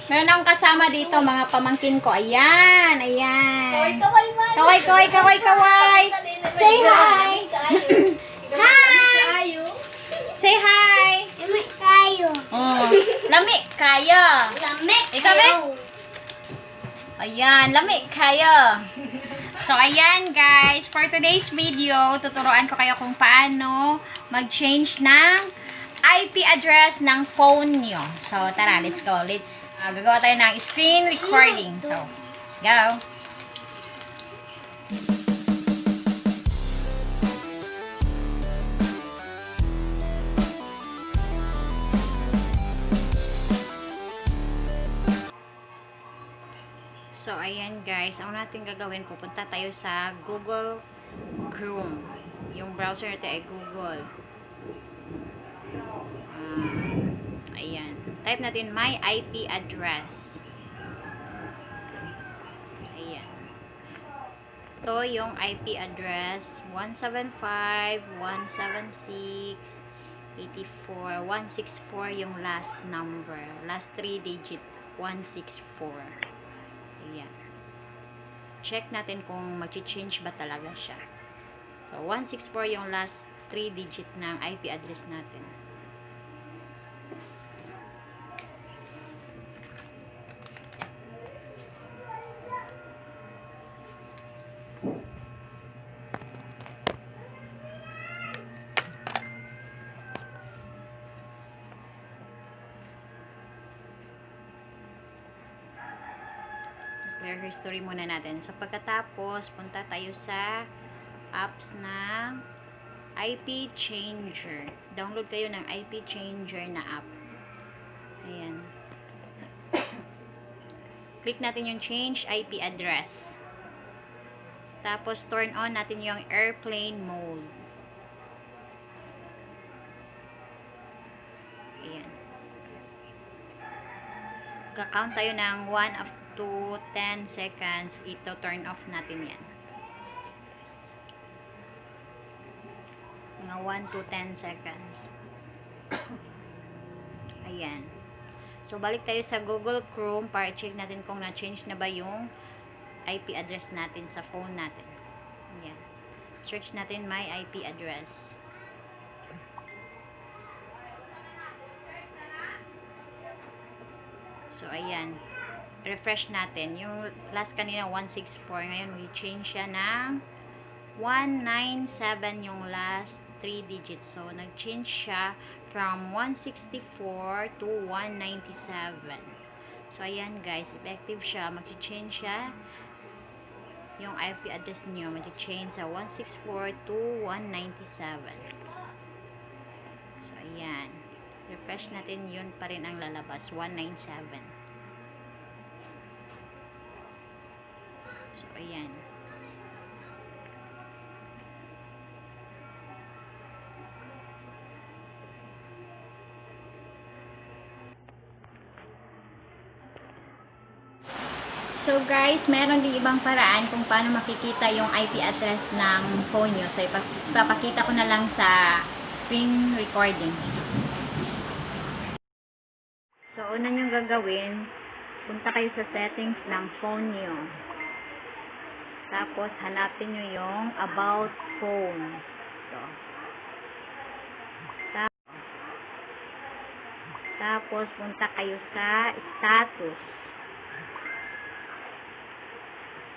Meron akong kasama dito, mga pamangkin ko. Ayan, ayan. Kaway, man. Kaway. Say hi. Hi. Say hi. Lami kayo. Oh, lami kayo. Lami Ikaw, Be? Ayan, lami kayo. So, ayan guys, for today's video, tuturuan ko kayo kung paano mag-change ng IP address ng phone nyo. So, tara, let's go. Gagawa tayo ng screen recording. So, go. So, ayan guys, ang natin gagawin, pupunta tayo sa Google Chrome. Yung browser natin ay Google. Ayan. Type natin my IP address. Ayan. Ito yung IP address 175.176.84.164 yung last number. Last 3 digit 164. Ayan. Check natin kung mag-change ba talaga siya. So, 164 yung last 3 digit ng IP address natin. Clear history muna natin. So, pagkatapos, punta tayo sa apps ng IP Changer. Download kayo ng IP Changer na app. Ayan. Click natin yung change IP address. Tapos, turn on natin yung airplane mode. Ayan. Ka-count tayo ng 1 up to 10 seconds. Ito, turn off natin yan. Mga 1 to 10 seconds. Ayan. So, balik tayo sa Google Chrome para check natin kung na-change na ba yung IP address natin sa phone natin. Ayan. Search natin my IP address. So, ayan. Refresh natin. Yung last kanina 164. Ngayon, we-change siya ng 197 yung last 3 digits. So, nag-change siya from 164 to 197. So, ayan guys. Effective siya. Mag-change siya. Yung IP address niyo mag-change sa 164 to 197. So, ayan. Refresh natin, yun pa rin ang lalabas. 197. So, ayan. So, guys, meron din ibang paraan kung paano makikita yung IP address ng phone nyo. So, ipapakita ko na lang sa screen recording. So, una nyo gagawin, punta kayo sa settings ng phone nyo. Tapos, hanapin nyo yung about phone. So, tapos, punta kayo sa status.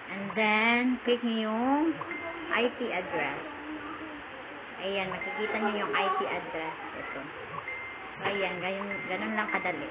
And then, click nyo yung IP address. Ayan, makikita nyo yung IP address. Ito. So, ayan, ganun lang kadali.